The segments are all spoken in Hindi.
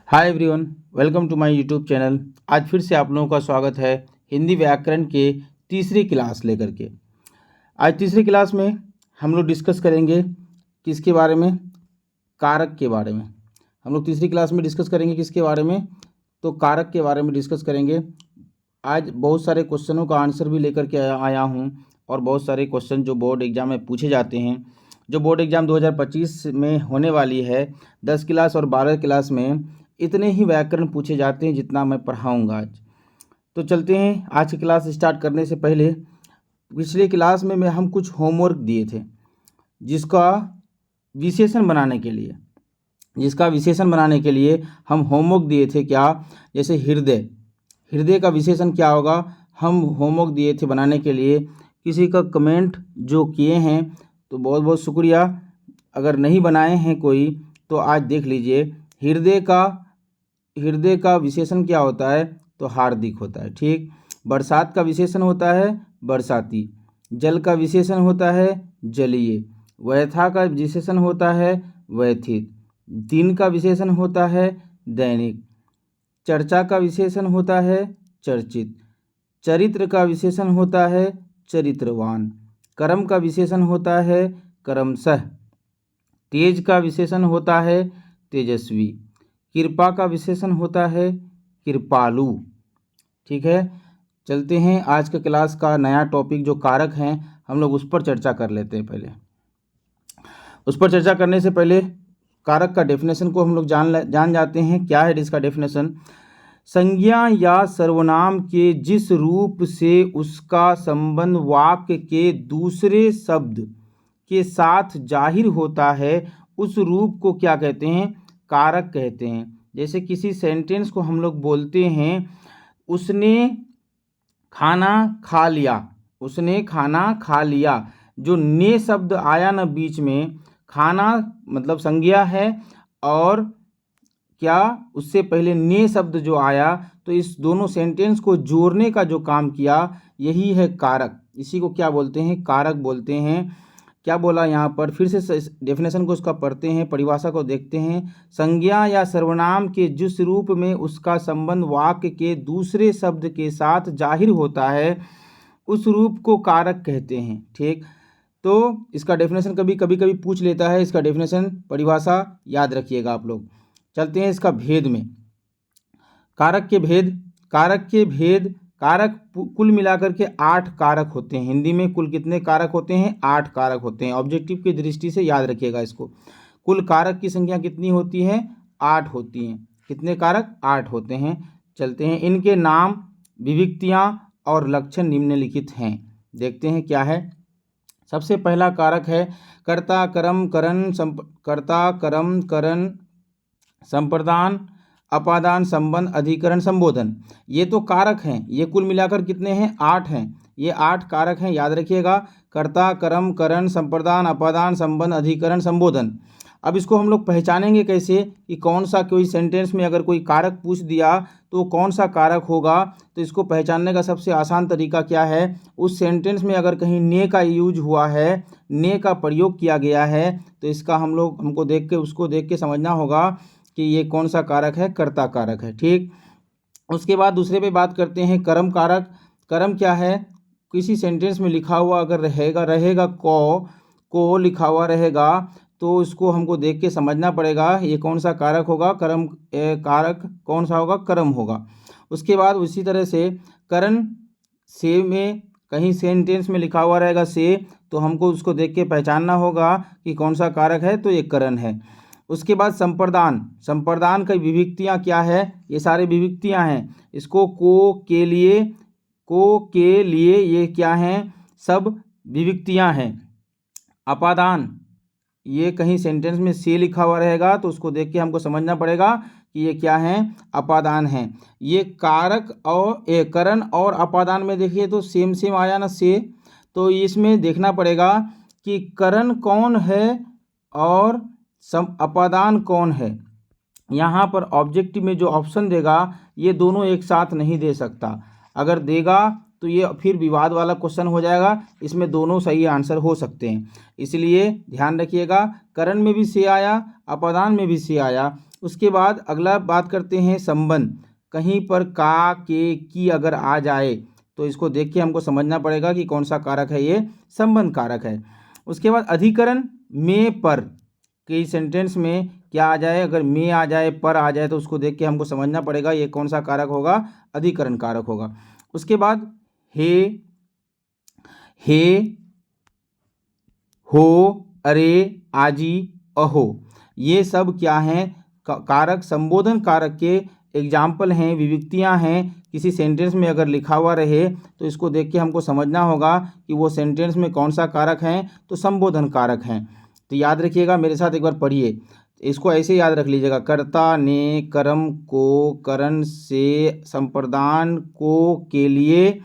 Hi everyone, welcome to my YouTube channel. आज फिर से आप लोगों का स्वागत है हिंदी व्याकरण के तीसरी क्लास लेकर के। आज तीसरी क्लास में हम लोग डिस्कस करेंगे किसके बारे में, कारक के बारे में। हम लोग तीसरी क्लास में डिस्कस करेंगे किसके बारे में, तो कारक के बारे में डिस्कस करेंगे। आज बहुत सारे क्वेश्चनों का आंसर भी लेकर के आया हूँ और बहुत सारे क्वेश्चन जो बोर्ड एग्जाम में पूछे जाते हैं, जो बोर्ड एग्ज़ाम 2025 में होने वाली है, 10 क्लास और 12 क्लास में इतने ही व्याकरण पूछे जाते हैं जितना मैं पढ़ाऊंगा आज। तो चलते हैं, आज की क्लास स्टार्ट करने से पहले पिछले क्लास में हम कुछ होमवर्क दिए थे जिसका विशेषण बनाने के लिए हम होमवर्क दिए थे। क्या? जैसे हृदय का विशेषण क्या होगा, हम होमवर्क दिए थे बनाने के लिए। किसी का कमेंट जो किए हैं तो बहुत बहुत शुक्रिया। अगर नहीं बनाए हैं कोई तो आज देख लीजिए। हृदय का विशेषण क्या होता है, तो हार्दिक होता है। ठीक। बरसात का विशेषण होता है बरसाती। जल का विशेषण होता है जलीय। व्यथा का विशेषण होता है व्यथित। दिन का विशेषण होता है दैनिक। चर्चा का विशेषण होता है चर्चित। चरित्र का विशेषण होता है चरित्रवान। कर्म का विशेषण होता है कर्मशः। तेज का विशेषण होता है तेजस्वी। कृपा का विशेषण होता है कृपालु। ठीक है, चलते हैं। आज के क्लास का नया टॉपिक जो कारक हैं, हम लोग उस पर चर्चा कर लेते हैं। पहले उस पर चर्चा करने से पहले कारक का डेफिनेशन को हम लोग जान जाते हैं। क्या है इसका डेफिनेशन? संज्ञा या सर्वनाम के जिस रूप से उसका संबंध वाक्य के दूसरे शब्द के साथ जाहिर होता है, उस रूप को क्या कहते हैं? कारक कहते हैं। जैसे किसी सेंटेंस को हम लोग बोलते हैं, उसने खाना खा लिया। उसने खाना खा लिया, जो ने शब्द आया ना बीच में, खाना मतलब संज्ञा है और क्या उससे पहले ने शब्द जो आया, तो इस दोनों सेंटेंस को जोड़ने का जो काम किया, यही है कारक। इसी को क्या बोलते हैं? कारक बोलते हैं। क्या बोला यहाँ पर? फिर से डेफिनेशन को उसका पढ़ते हैं, परिभाषा को देखते हैं। संज्ञा या सर्वनाम के जिस रूप में उसका संबंध वाक्य के दूसरे शब्द के साथ जाहिर होता है, उस रूप को कारक कहते हैं। ठीक, तो इसका डेफिनेशन कभी पूछ लेता है। इसका डेफिनेशन, परिभाषा याद रखिएगा आप लोग। चलते हैं इसका भेद में। कारक के भेद। कारक कुल मिलाकर के 8 कारक होते हैं। हिंदी में कुल कितने कारक होते हैं? 8 कारक होते हैं। ऑब्जेक्टिव की दृष्टि से याद रखिएगा इसको। कुल कारक की संख्या कितनी होती है? 8 होती हैं। कितने कारक? 8 होते हैं। चलते हैं, इनके नाम, विभक्तियाँ और लक्षण निम्नलिखित हैं। देखते हैं क्या है। सबसे पहला कारक है कर्ता कर्म करण संप्रदान अपादान संबंध अधिकरण संबोधन। ये तो कारक हैं। ये कुल मिलाकर कितने हैं? 8 हैं। ये 8 कारक हैं, याद रखिएगा। कर्ता कर्म करण संप्रदान अपादान संबंध अधिकरण संबोधन। अब इसको हम लोग पहचानेंगे कैसे कि कौन सा, कोई सेंटेंस में अगर कोई कारक पूछ दिया तो कौन सा कारक होगा। तो इसको पहचानने का सबसे आसान तरीका क्या है? उस सेंटेंस में अगर कहीं ने का यूज हुआ है, ने का प्रयोग किया गया है, तो इसका हमको देख के, उसको देख के समझना होगा कि ये कौन सा कारक है? कर्ता कारक है। ठीक, उसके बाद दूसरे पे बात करते हैं कर्म कारक। कर्म क्या है? किसी सेंटेंस में लिखा हुआ अगर रहेगा को लिखा हुआ रहेगा, तो इसको हमको देख के समझना पड़ेगा ये कौन सा कारक होगा। कर्म कारक कौन सा होगा? कर्म होगा। उसके बाद उसी तरह से करण से में कहीं सेंटेंस में लिखा हुआ रहेगा से, तो हमको उसको देख के पहचानना होगा कि कौन सा कारक है, तो ये करण है। उसके बाद संप्रदान की विभक्तियाँ क्या है? ये सारे विभक्तियाँ हैं। इसको को के लिए ये क्या हैं? सब विभक्तियाँ हैं। अपादान, ये कहीं सेंटेंस में से लिखा हुआ रहेगा तो उसको देख के हमको समझना पड़ेगा कि ये क्या है? अपादान है। ये कारक और करण और अपादान में देखिए तो सेम आया ना से, तो इसमें देखना पड़ेगा कि करण कौन है और अपादान कौन है। यहाँ पर ऑब्जेक्टिव में जो ऑप्शन देगा, ये दोनों एक साथ नहीं दे सकता। अगर देगा तो ये फिर विवाद वाला क्वेश्चन हो जाएगा। इसमें दोनों सही आंसर हो सकते हैं, इसलिए ध्यान रखिएगा। करण में भी से आया, अपादान में भी से आया, उसके बाद अगला बात करते हैं संबंध। कहीं पर का, के, की अगर आ जाए तो इसको देख के हमको समझना पड़ेगा कि कौन सा कारक है, ये संबंध कारक है। उसके बाद अधिकरण में, पर, कई सेंटेंस में क्या आ जाए, अगर में आ जाए, पर आ जाए तो उसको देख के हमको समझना पड़ेगा ये कौन सा कारक होगा, अधिकरण कारक होगा। उसके बाद हे, हो, अरे, आजी, अहो, ये सब क्या हैं, कारक, संबोधन कारक के एग्जाम्पल हैं, विविक्तियां हैं। किसी सेंटेंस में अगर लिखा हुआ रहे तो इसको देख के हमको समझना होगा कि वो सेंटेंस में कौन सा कारक है, तो संबोधन कारक हैं। तो याद रखिएगा, मेरे साथ एक बार पढ़िए, इसको ऐसे याद रख लीजिएगा। कर्ता ने कर्म को करण से संप्रदान को के लिए,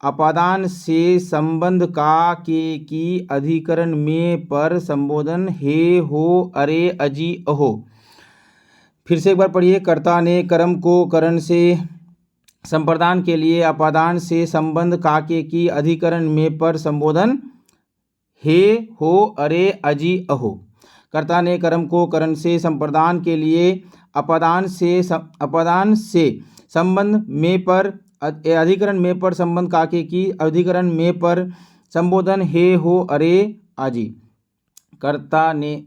अपादान से संबंध का, के, की, अधिकरण में, पर, संबोधन हे, हो, अरे, अजी, अहो। फिर से एक बार पढ़िए। कर्ता ने कर्म को करण से संप्रदान के लिए, अपादान से संबंध का, के, की, अधिकरण में, पर, संबोधन हे, हो, अरे, अजी, अहो। कर्ता ने कर्म को करण से संप्रदान के लिए, अपादान से संबंध में, पर, अधिकरण में, पर, संबंध का, के, की, अधिकरण में, पर, संबोधन हे, हो, अरे, आजी। कर्ता ने,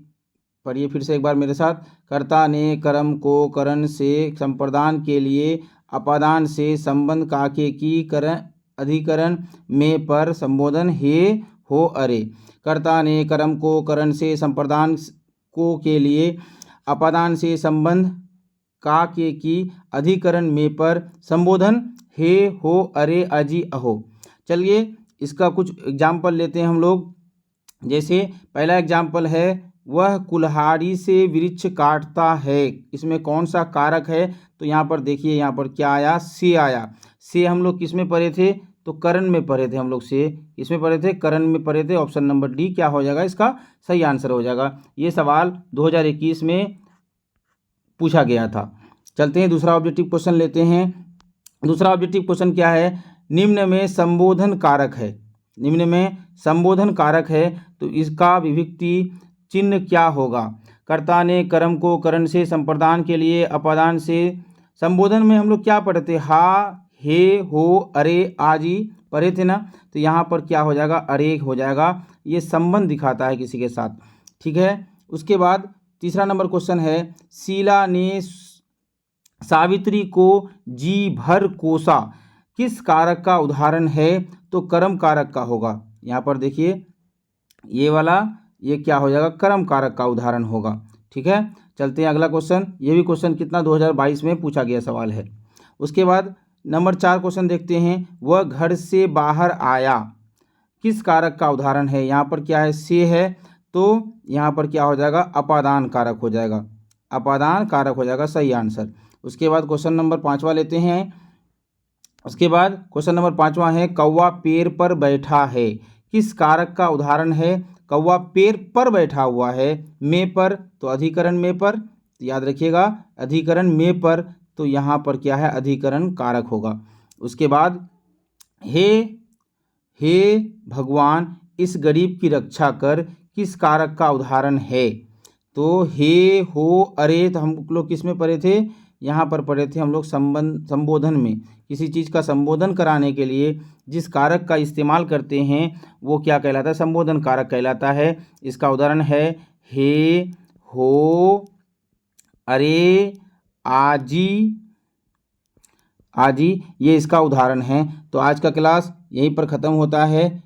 पढ़िए फिर से एक बार मेरे साथ। कर्ता ने कर्म को करण से संप्रदान के लिए, अपादान से संबंध का, के, की, अधिकरण में, पर, संबोधन हे, हो, अरे। कर्ता ने कर्म को करण से संप्रदान को के लिए, अपादान से संबंध का, के, की, अधिकरण में, पर, संबोधन हे, हो, अरे, अजी, अहो। चलिए इसका कुछ एग्जाम्पल लेते हैं हम लोग। जैसे पहला एग्जाम्पल है, वह कुल्हाड़ी से वृक्ष काटता है। इसमें कौन सा कारक है, तो यहाँ पर देखिए, यहाँ पर क्या आया, से आया। से हम लोग किस में पढ़े थे, तो करण में पढ़े थे हम लोग। से इसमें पढ़े थे, करण में पढ़े थे। ऑप्शन नंबर डी क्या हो जाएगा, इसका सही आंसर हो जाएगा। ये सवाल 2021 में पूछा गया था। चलते हैं दूसरा ऑब्जेक्टिव क्वेश्चन लेते हैं। दूसरा ऑब्जेक्टिव क्वेश्चन क्या है, निम्न में संबोधन कारक है। निम्न में संबोधन कारक है तो इसका विभक्ति चिन्ह क्या होगा। कर्ता ने कर्म को करण से संप्रदान के लिए, अपादान से संबोधन में हम लोग क्या पढ़े थे, हा, हे, हो, अरे, आजी पढ़े थे ना। तो यहाँ पर क्या हो जाएगा, अरे हो जाएगा। ये संबंध दिखाता है किसी के साथ, ठीक है। उसके बाद तीसरा नंबर क्वेश्चन है, शीला ने सावित्री को जी भर कोसा, किस कारक का उदाहरण है, तो कर्म कारक का होगा। यहाँ पर देखिए ये वाला, ये क्या हो जाएगा, कर्म कारक का उदाहरण होगा, ठीक है। चलते हैं अगला क्वेश्चन। ये भी क्वेश्चन कितना 2022 में पूछा गया सवाल है। उसके बाद नंबर 4 क्वेश्चन देखते हैं, वह घर से बाहर आया, किस कारक का उदाहरण है। यहाँ पर क्या है, से है, तो यहाँ पर क्या हो जाएगा, अपादान कारक हो जाएगा। अपादान कारक हो जाएगा, सही आंसर। उसके बाद क्वेश्चन नंबर 5वां लेते हैं। उसके बाद क्वेश्चन नंबर 5वां है, कौवा पेड़ पर बैठा है, किस कारक का उदाहरण है। कौवा पेड़ पर बैठा हुआ है, में, पर, तो अधिकरण में, पर, तो याद रखिएगा अधिकरण में, पर, तो यहाँ पर क्या है, अधिकरण कारक होगा। उसके बाद हे भगवान इस गरीब की रक्षा कर, किस कारक का उदाहरण है। तो हे, हो, अरे, तो हम लोग किस में पढ़े थे, यहाँ पर पढ़े थे हम लोग संबोधन में। किसी चीज़ का संबोधन कराने के लिए जिस कारक का इस्तेमाल करते हैं वो क्या कहलाता है, संबोधन कारक कहलाता है। इसका उदाहरण है हे, हो, अरे, आजी, ये इसका उदाहरण है। तो आज का क्लास यहीं पर ख़त्म होता है।